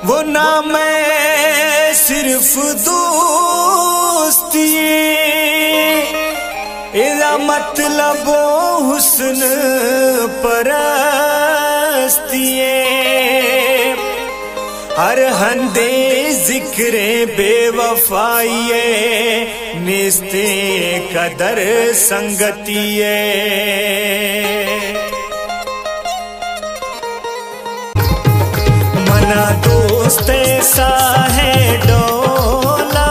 वो ना मैं सिर्फ दोस्ती एदा मतलब हुस्न परस्ती हर हंदे जिक्रे बेवफाइए निस्ते कदर संगतिए मना दोस्त ऐसा है डोला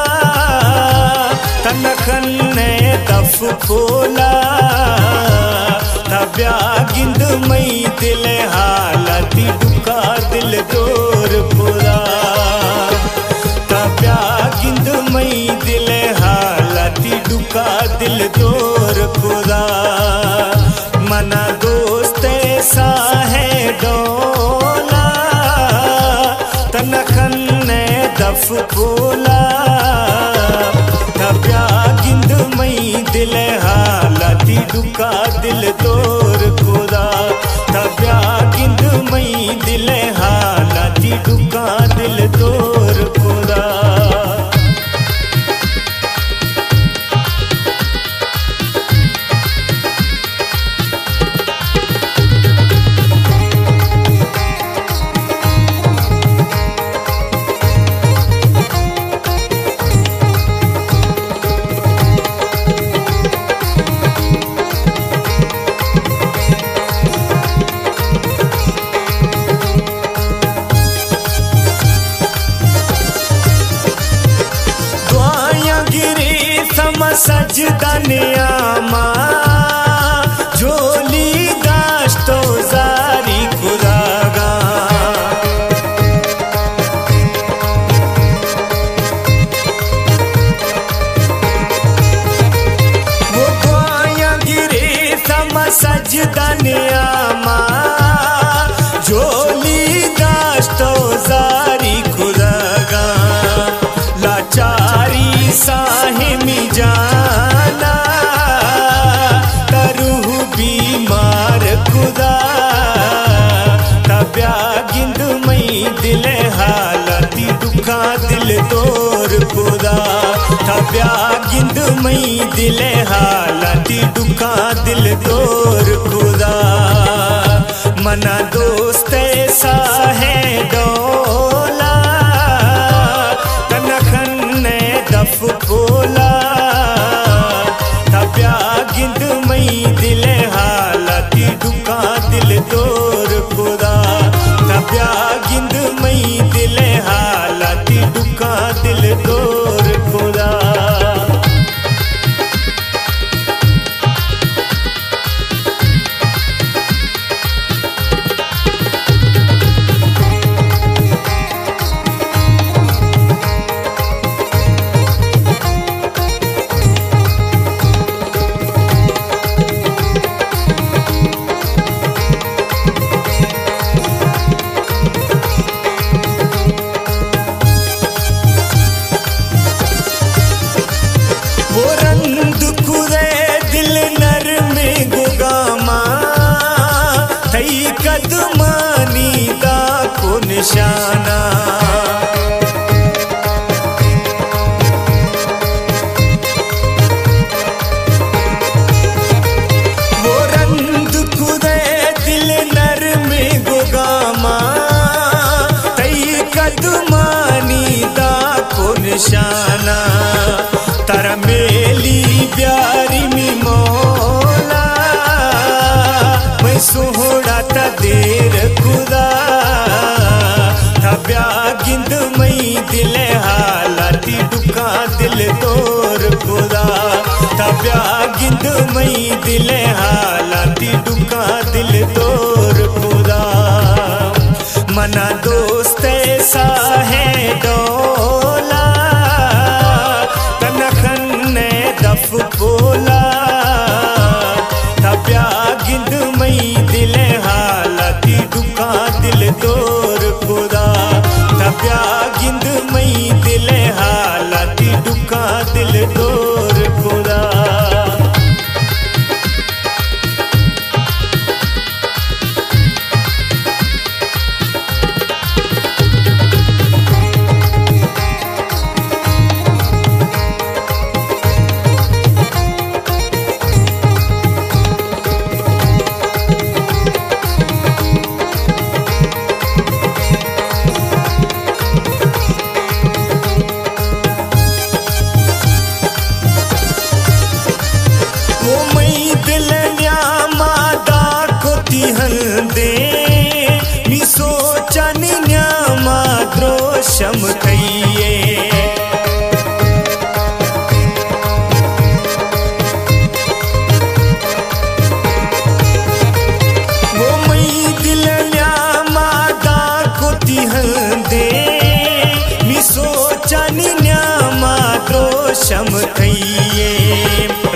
तनखन ने दफ खोला तब्या गिंद मई दिल हालती दुका दिल दूर खुदा तब्या गिंद मई दिल हालती दुका दिल दूर खुदा मना दोस्त ऐसा है डोला तनखन ने दफ खोला तब्या गिंद मई दिल हालती दुका दिल दूर खुदा तब्या गिंद मई दिल हालती दुका दिल दूर खुदा सजदा नियामा झोली दाश्तो जारी खुदागा वो दुआया गिरे सम सजदा नियामा झोली दाश्तो जारी खुदागा लाचारी साहिमी जाना तरूह बीमार खुदा तब्या गिंद मई दिल हालती दुखा दिल तोर खुदा तब्या गिंद मई दिल हालती दुखा दिल तोर खुदा मना दोस्त ऐसा है डोला तनखन ने दफ खोला तब्या गिंद मई दिल हालती दुका दिल दूर खुदा तब्या गिंद मई दिल हालती दुका दिल दूर खुदा कदमानी दा को निशाना वो रंद खुदे दिल नर में गोगामा तई कदमानी दा को निशाना तारा मेली प्यारी मी मौला मैं सोहड़ा देर खुदा तब्या गिंद मई दिल हालती दुका दिल तोर खुदा तब्या गिंद मई दिल हालती दुका दिल तोर खुदा मना दोस्त ऐसा है डोला तनखन ने दफ खोला तब्या गिंद मई दिल हालती दुका दिल दूर खुदा तब्या गिंद मई दिल हालती दुका दिल दूर खुदा दोषम कहिए वो मई दिल न्यामा दा कोती हंदे मी सोचानी न्यामा दोषम कहिए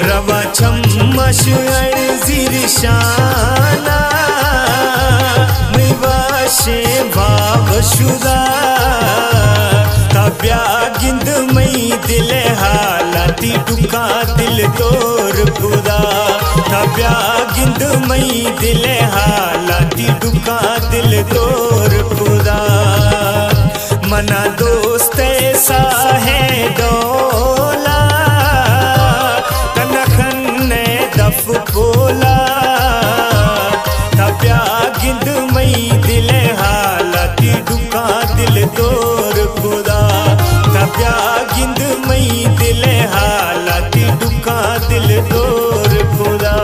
रवा छम्मश जिरशाना मैवाशे भाव शुदा तब्या गिंद मई दिल हालाती डुका दिल तोर खुदा तब्या गिंद मई दिल हालाती डुका दिल तोर खुदा मना दोस्त ऐसा है डोला दफ बोला तब्या गिंद मई दिल हालाती डुका दिल तोर खुदा तब्या गिंद मई दिल हालाती डुका दिल तोर खुदा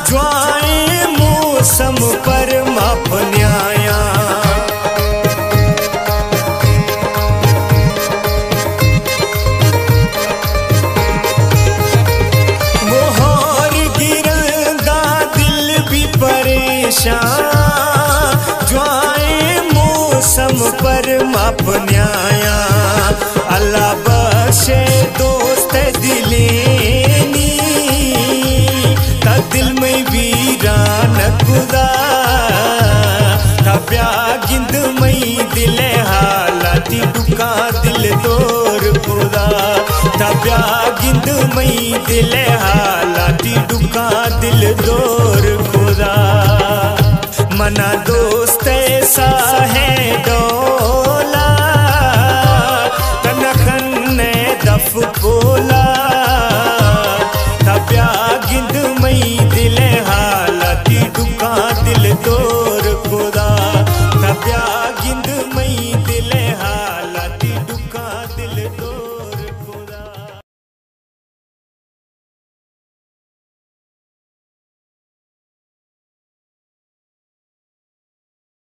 ज्वाए मौसम पर माप न्याया वो होर गिरंदा दिल भी परेशान ज्वाए मौसम पर माप न्याया अल्लाह बख्शे दोस्त दिले दिल में वीरान खुदा तब्या गिंद मई दिल हालाती डुका दिल तोर खुदा तब्या गिंद मई दिल हालाती डुका दिल तोर खुदा मना दो